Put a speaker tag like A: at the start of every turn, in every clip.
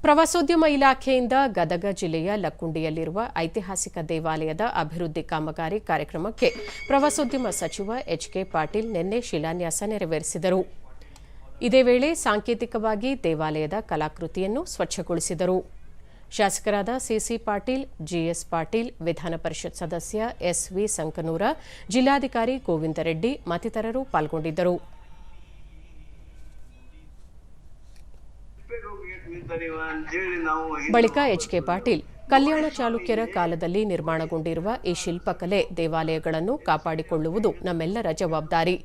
A: ಪ್ರವಾಸೋದ್ಯಮ ಇಲಾಖೆಯಿಂದ ಗದಗ ಜಿಲ್ಲೆಯ ಲಕ್ಕುಂಡಿಯಲ್ಲಿರುವ ಐತಿಹಾಸಿಕ ದೇವಾಲಯದ ಅಭಿವೃದ್ಧಿ ಕಾಮಗಾರಿ ಕಾರ್ಯಕ್ರಮಕ್ಕೆ ಪ್ರವಾಸೋದ್ಯಮ ಸಚಿವ ಎಚ್.ಕೆ. ಪಾಟೀಲ್ ನಿನ್ನೆ ಶಿಲಾನ್ಯಾಸ ನೆರವೇರಿಸಿದರು. ಇದೇ ವೇಳೆ ಸಾಂಕೇತಿಕವಾಗಿ ದೇವಾಲಯದ ಕಲಾಕೃತಿಯನ್ನು ಸ್ವಚ್ಛಗೊಳಿಸಿದರು. ಶಾಸಕರಾದ ಸಿಸಿ ಪಾಟೀಲ್, ಜಿಎಸ್ ಪಾಟೀಲ್, ವಿಧಾನ ಪರಿಷತ್ ಸದಸ್ಯ ಎಸ್ವಿ ಸಂಕನೂರ, ಜಿಲ್ಲಾಧಿಕಾರಿ ಗೋವಿಂದ ರೆಡ್ಡಿ ಮತ್ತಿತರರು ಪಾಲ್ಗೊಂಡಿದ್ದರು. ಬಳಿಕ ಎಚ್.ಕೆ. ಪಾಟೀಲ್ ಕಲ್ಯಾಣ ಚಾಲುಕ್ಯರ ಕಾಲದಲ್ಲಿ ನಿರ್ಮಾಣಗೊಂಡಿರುವ ಈ ಶಿಲ್ಪಕಲೆ ದೇವಾಲಯಗಳನ್ನು ಕಾಪಾಡಿಕೊಳ್ಳುವುದು ನಮ್ಮೆಲ್ಲರ ಜವಾಬ್ದಾರಿ.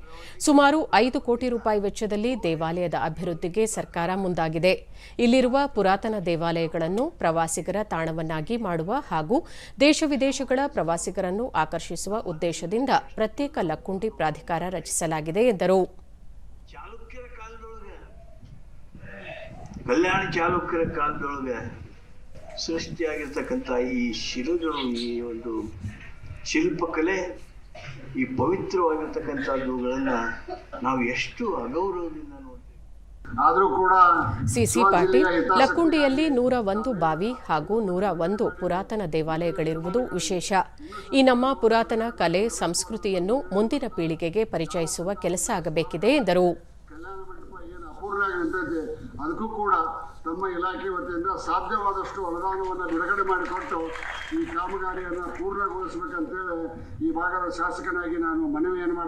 A: ಸುಮಾರು 5 ಕೋಟಿ ರೂಪಾಯಿ ವೆಚ್ಚದಲ್ಲಿ ದೇವಾಲಯದ ಅಭಿವೃದ್ಧಿಗೆ ಸರ್ಕಾರ ಮುಂದಾಗಿದೆ. ಇಲ್ಲಿರುವ ಪುರಾತನ ದೇವಾಲಯಗಳನ್ನು ಪ್ರವಾಸಿಗರ ತಾಣವನ್ನಾಗಿ ಮಾಡುವ ಹಾಗೂ ದೇಶ ವಿದೇಶಗಳ ಪ್ರವಾಸಿಗರನ್ನು ಆಕರ್ಷಿಸುವ ಉದ್ದೇಶದಿಂದ ಪ್ರತ್ಯೇಕ ಲಕ್ಕುಂಡಿ ಪ್ರಾಧಿಕಾರ ರಚಿಸಲಾಗಿದೆ ಎಂದರು.
B: ಕಲ್ಯಾಣ ಚಾಲುಕ್ಯರ ಕಾಲದೊಳಗೆ ಸೃಷ್ಟಿಯಾಗಿರ್ತಕ್ಕಂಥ ಈ ಶಿಲೆಗಳು, ಈ ಒಂದು ಶಿಲ್ಪಕಲೆ, ಈ ಪವಿತ್ರವಾಗಿರ್ತಕ್ಕಂಥದ್ದುಗಳನ್ನ ನಾವು ಎಷ್ಟು ಅಗೌರವದಿಂದ ನೋಡ್ತೀವಿ.
C: ಆದರೂ ಕೂಡ
A: ಸಿಸಿ ಪಾಟೀಲ್, ಲಕ್ಕುಂಡಿಯಲ್ಲಿ 101 ಬಾವಿ ಹಾಗೂ 101 ಪುರಾತನ ದೇವಾಲಯಗಳಿರುವುದು ವಿಶೇಷ. ಈ ನಮ್ಮ ಪುರಾತನ ಕಲೆ ಸಂಸ್ಕೃತಿಯನ್ನು ಮುಂದಿನ ಪೀಳಿಗೆಗೆ ಪರಿಚಯಿಸುವ ಕೆಲಸ ಆಗಬೇಕಿದೆ ಎಂದರು.
C: ಅದಕ್ಕೂ ಕೂಡ ತಮ್ಮ ಇಲಾಖೆ ವತಿಯಿಂದ ಸಾಧ್ಯವಾದಷ್ಟು ಅನುದಾನವನ್ನು ಬಿಡುಗಡೆ ಮಾಡಿಕೊಟ್ಟು ಈ ಕಾಮಗಾರಿಯನ್ನು ಪೂರ್ಣಗೊಳಿಸಬೇಕಂತೇಳಿ ಈ ಭಾಗದ ಶಾಸಕನಾಗಿ ನಾನು ಮನವಿಯನ್ನು